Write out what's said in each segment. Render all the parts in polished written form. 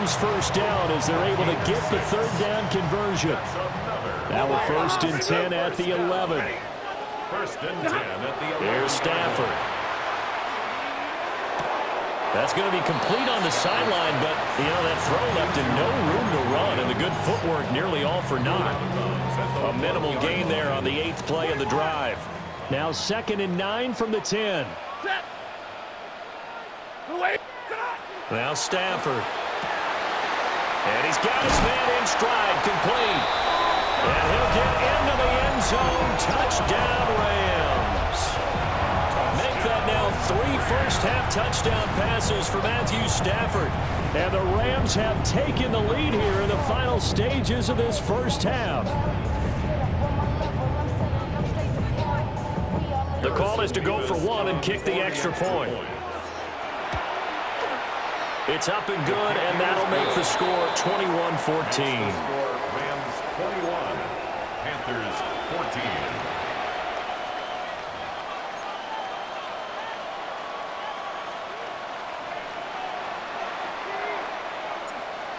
Rams first down as they're able to get the third down conversion. Now we're 1st and 10 at the 11. 1st and 10 at the 11. Here's Stafford. That's going to be complete on the sideline, but, that throw left him no room to run, and the good footwork nearly all for naught. A minimal gain there on the 8th play of the drive. Now 2nd and 9 from the 10. Now Stafford. And he's got his man in stride, complete. And he'll get into the end zone. Touchdown, Rams. Make that now 3 first-half touchdown passes for Matthew Stafford. And the Rams have taken the lead here in the final stages of this first half. The call is to go for 1 and kick the extra point. It's up and good, and that'll make the score 21-14. Rams 21, Panthers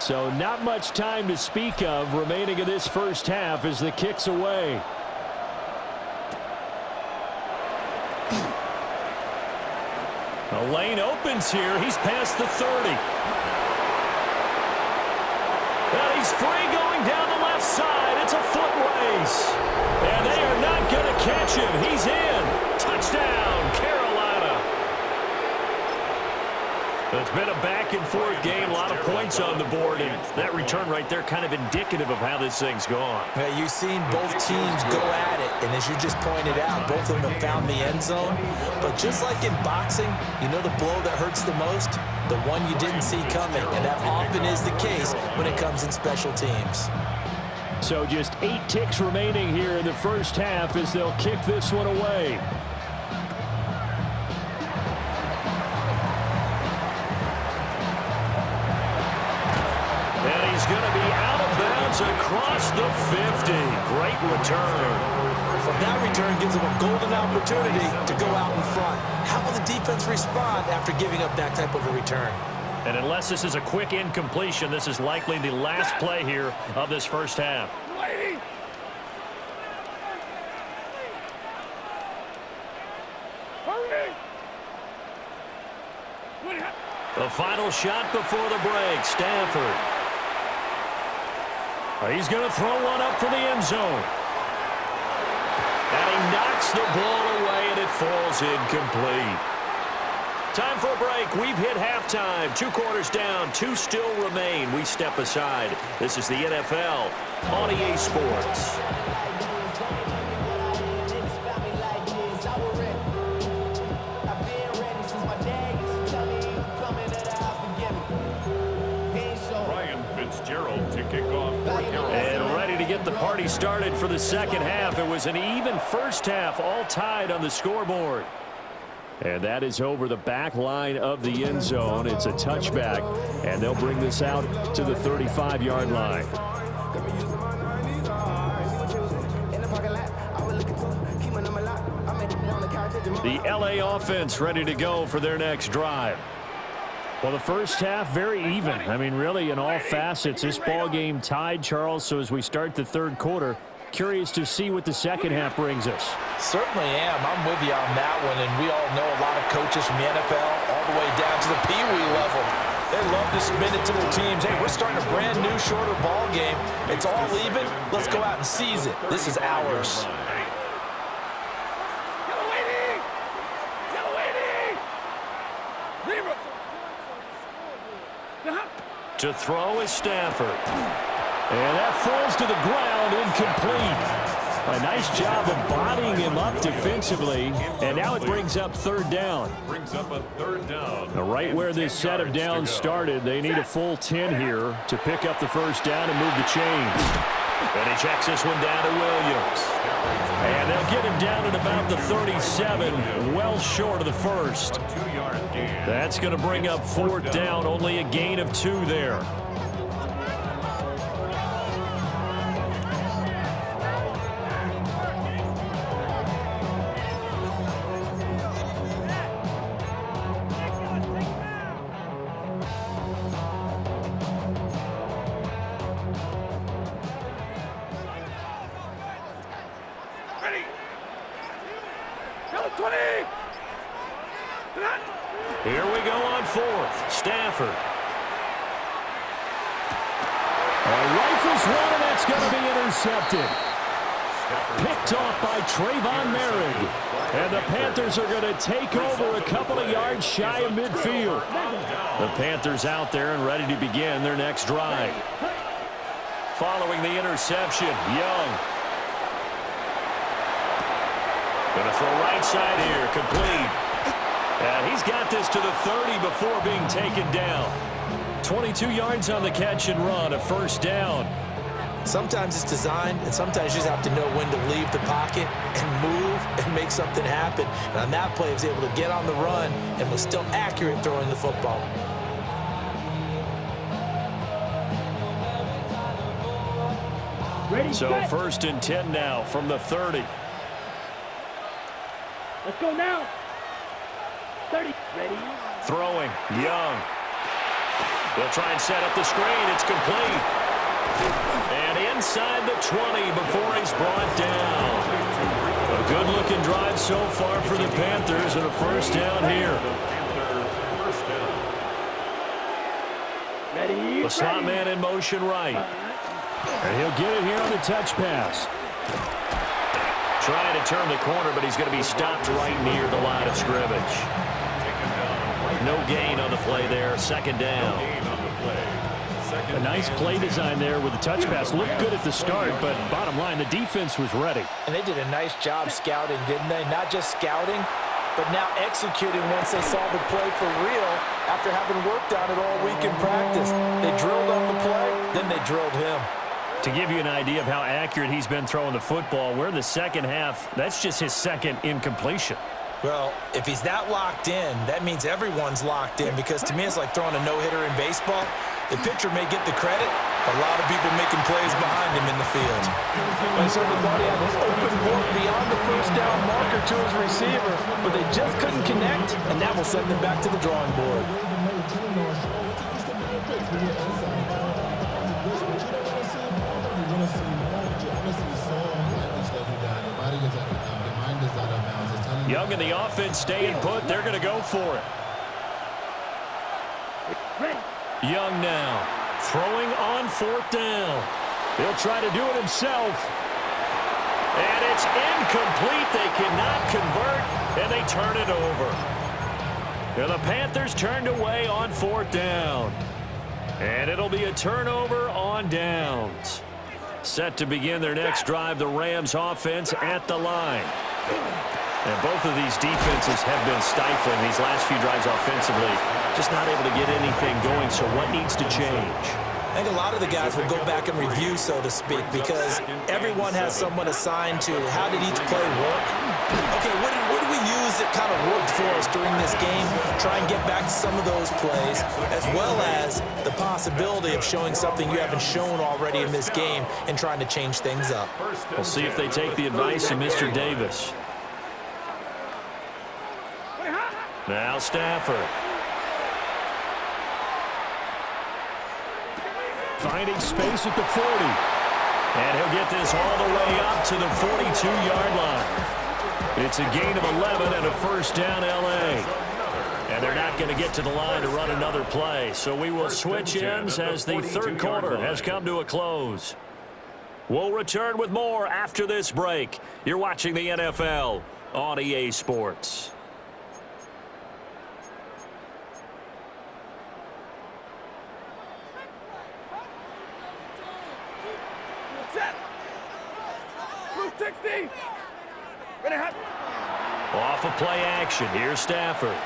14. So not much time to speak of remaining in this first half as the kick's away. The lane opens here. He's past the 30. And he's free going down the left side. It's a foot race. And they are not going to catch him. He's in. Touchdown, Carolina. It's been a back-and-forth game. A lot of points on the board. And that return right there kind of indicative of how this thing's gone. Yeah, you've seen both teams go at it. And as you just pointed out, both of them have found the end zone. But just like in boxing, the blow that hurts the most? The one you didn't see coming. And that often is the case when it comes in special teams. So just 8 ticks remaining here in the first half as they'll kick this one away. And he's going to be out of bounds across the 50. Great return. But that return gives them a golden opportunity to go out in front. How will the defense respond after giving up that type of a return? And unless this is a quick incompletion, this is likely the last play here of this first half. The final shot before the break, Stafford. He's going to throw one up for the end zone. And he knocks the ball away, and it falls incomplete. Time for a break. We've hit halftime. 2 quarters down. 2 still remain. We step aside. This is the NFL on EA Sports. Fitzgerald to kick off for Carolina. And ready to get the party started for the second half. It was an even first half, all tied on the scoreboard. And that is over the back line of the end zone. It's a touchback, and they'll bring this out to the 35-yard line. The LA offense ready to go for their next drive. Well, the first half, very even. I mean, really, in all facets, this ball game tied, Charles. So as we start the third quarter, curious to see what the second half brings us. Certainly am. I'm with you on that one. And we all know a lot of coaches from the NFL all the way down to the Pee-wee level. They love to spin it to their teams. Hey, we're starting a brand new, shorter ball game. It's all even. Let's go out and seize it. This is ours. To throw is Stafford. And that falls to the ground, incomplete. A nice job of bodying him up defensively. And now it brings up third down. Brings up a third down. Now, right where this set of downs started, they need a full 10 here to pick up the first down and move the chains. And he checks this one down to Williams. And they'll get him down at about the 37, well short of the first. That's going to bring up fourth down, only a gain of 2 there. fourth. Stafford. Rifles one, and that's going to be intercepted. Picked off by Trayvon Merrick. And the Panthers are going to take over a couple of yards shy of midfield. The Panthers out there and ready to begin their next drive. Following the interception, Young. Going to throw right side here, complete. And he's got this to the 30 before being taken down. 22 yards on the catch and run, a first down. Sometimes it's designed, and sometimes you just have to know when to leave the pocket and move and make something happen. And on that play, he was able to get on the run and was still accurate throwing the football. Ready, so set. First and 10 now from the 30. Let's go now. 30. Ready. Throwing. Young. They'll try and set up the screen. It's complete. And inside the 20 before he's brought down. A good-looking drive so far for the Panthers and a first down here. Ready. The slot man in motion right. And he'll get it here on the touch pass. Trying to turn the corner, but he's going to be stopped right near the line of scrimmage. No gain on the play there. Second down. A nice play design there with the touch pass. Looked good at the start, but bottom line, the defense was ready. And they did a nice job scouting, didn't they? Not just scouting, but now executing once they saw the play for real after having worked on it all week in practice. They drilled on the play, then they drilled him. To give you an idea of how accurate he's been throwing the football, we're in the second half. That's just his second incompletion. Well, if he's that locked in, that means everyone's locked in, because to me it's like throwing a no-hitter in baseball. The pitcher may get the credit, but a lot of people making plays behind him in the field. I certainly thought he had an open look beyond the first down marker to his receiver, but they just couldn't connect, and that will send them back to the drawing board. Young and the offense staying put. They're going to go for it. Young now throwing on fourth down. He'll try to do it himself. And it's incomplete. They cannot convert, and they turn it over. And the Panthers turned away on fourth down. And it'll be a turnover on downs. Set to begin their next drive, the Rams offense at the line. And both of these defenses have been stifling these last few drives offensively. Just not able to get anything going, so what needs to change? I think a lot of the guys will go back and review, so to speak, because everyone has someone assigned to how did each play work. Okay, what did we use that kind of worked for us during this game? Try and get back to some of those plays, as well as the possibility of showing something you haven't shown already in this game and trying to change things up. We'll see if they take the advice of Mr. Davis. Now Stafford. Finding space at the 40. And he'll get this all the way up to the 42-yard line. It's a gain of 11 and a first down L.A. And they're not going to get to the line to run another play. So we will switch ends as the third quarter has come to a close. We'll return with more after this break. You're watching the NFL on EA Sports. Off of play action. Here's Stafford.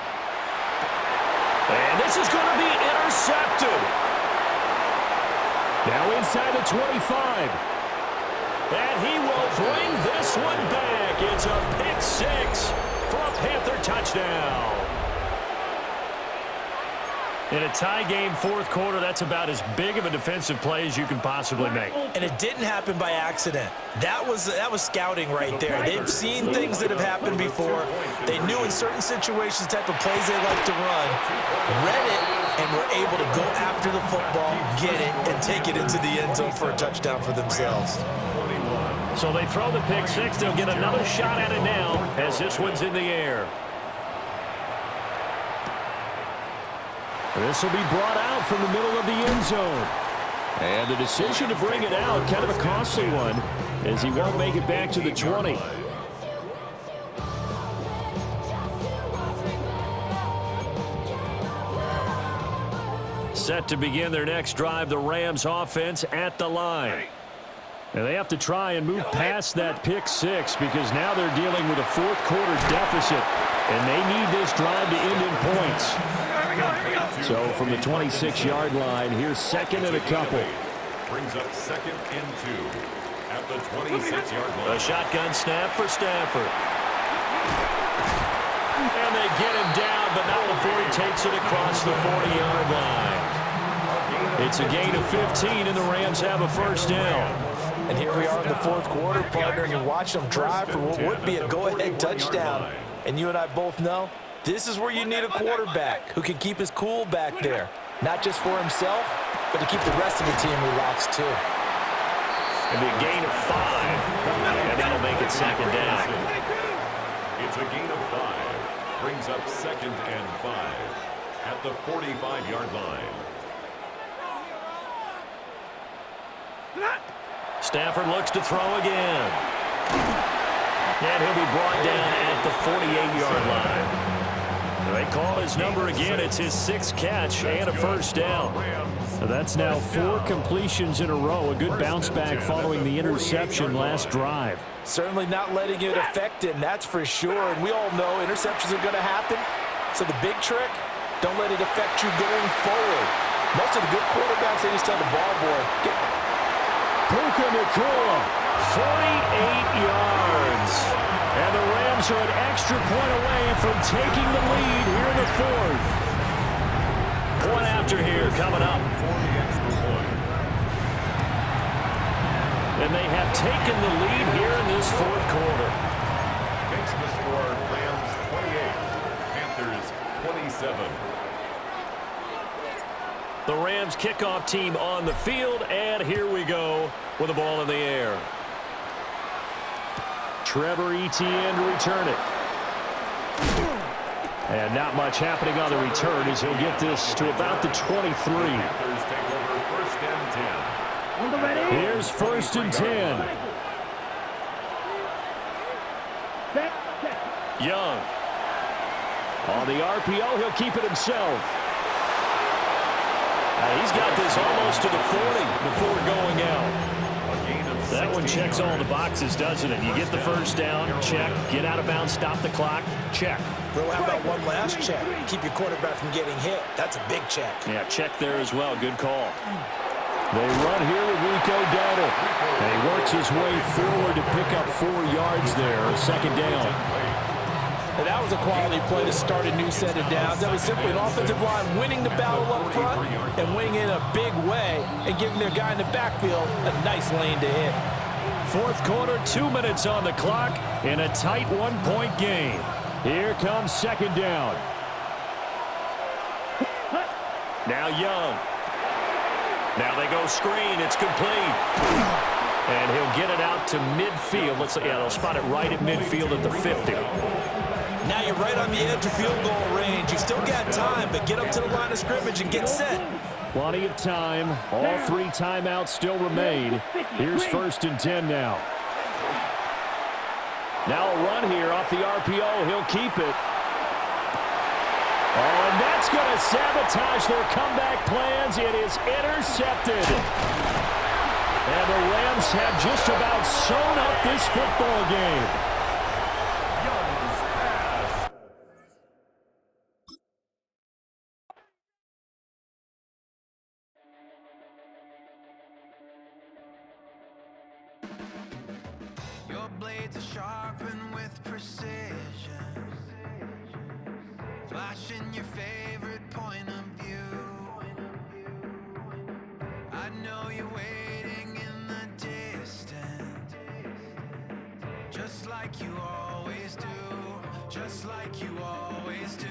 And this is going to be intercepted. Now inside the 25. And he will bring this one back. It's a pick six for a Panther touchdown. In a tie game fourth quarter, that's about as big of a defensive play as you can possibly make. And it didn't happen by accident. That was scouting right there. They've seen things that have happened before. They knew in certain situations the type of plays they like to run, read it, and were able to go after the football, get it, and take it into the end zone for a touchdown for themselves. So they throw the pick six. They'll get another shot at it now as this one's in the air. This will be brought out from the middle of the end zone. And the decision to bring it out, kind of a costly one, as he won't make it back to the 20. Set to begin their next drive, the Rams offense at the line. And they have to try and move past that pick six because now they're dealing with a fourth quarter deficit, and they need this drive to end in points. So from the 26-yard line, here's second and a couple. Brings up second and 2 at the 26-yard line. A shotgun snap for Stafford. And they get him down, but not before he takes it across the 40-yard line. It's a gain of 15, and the Rams have a first down. And here we are in the fourth quarter, partner, and you're watching them drive for what would be a go-ahead touchdown. And you and I both know this is where you need a quarterback who can keep his cool back there, not just for himself, but to keep the rest of the team relaxed too. It'll be a gain of 5, and that'll make it second down. It's a gain of 5. Brings up second and 5 at the 45-yard line. Stafford looks to throw again. And he'll be brought down at the 48-yard line. They call his number again. It's his 6th catch and a first down. So that's now 4 completions in a row. A good bounce back following the interception last drive. Certainly not letting it affect him, that's for sure. And we all know interceptions are going to happen. So the big trick, don't let it affect you going forward. Most of the good quarterbacks, they just tell the ball boy, Puka Nacua, 48 yards. And the Rams are an extra point away from taking the lead here in the fourth. Point after here coming up. For the extra point. And they have taken the lead here in this fourth quarter. Makes the score Rams 28, Panthers 27. The Rams kickoff team on the field, and here we go with the ball in the air. Trevor Etienne to return it. And not much happening on the return as he'll get this to about the 23. Panthers take over first and 10. Here's first and 10. Young. On the RPO, he'll keep it himself. He's got this almost to the 40 before going out. That one checks all the boxes, doesn't it? You get the first down, check. Get out of bounds, stop the clock, check. bro, how about one last check? Keep your quarterback from getting hit. That's a big check. Yeah, check there as well. Good call. They run here with Rico Dowdle. And he works his way forward to pick up 4 yards there. Second down. And that was a quality play to start a new set of downs. That was simply an offensive line winning the battle up front and winning in a big way and giving their guy in the backfield a nice lane to hit. Fourth quarter, 2 minutes on the clock in a tight 1-point game. Here comes second down. Now Young. Now they go screen. It's complete. And he'll get it out to midfield. They'll spot it right at midfield at the 50. Now you're right on the edge of field goal range. You still got time, but get up to the line of scrimmage and get set. Plenty of time. All 3 timeouts still remain. Here's first and 10 now. Now a run here off the RPO. He'll keep it. Oh, and that's going to sabotage their comeback plans. It is intercepted. And the Rams have just about sewn up this football game. Your blades are sharpened with precision, flashing your favorite point of view. I know you're waiting in the distance, just like you always do, just like you always do.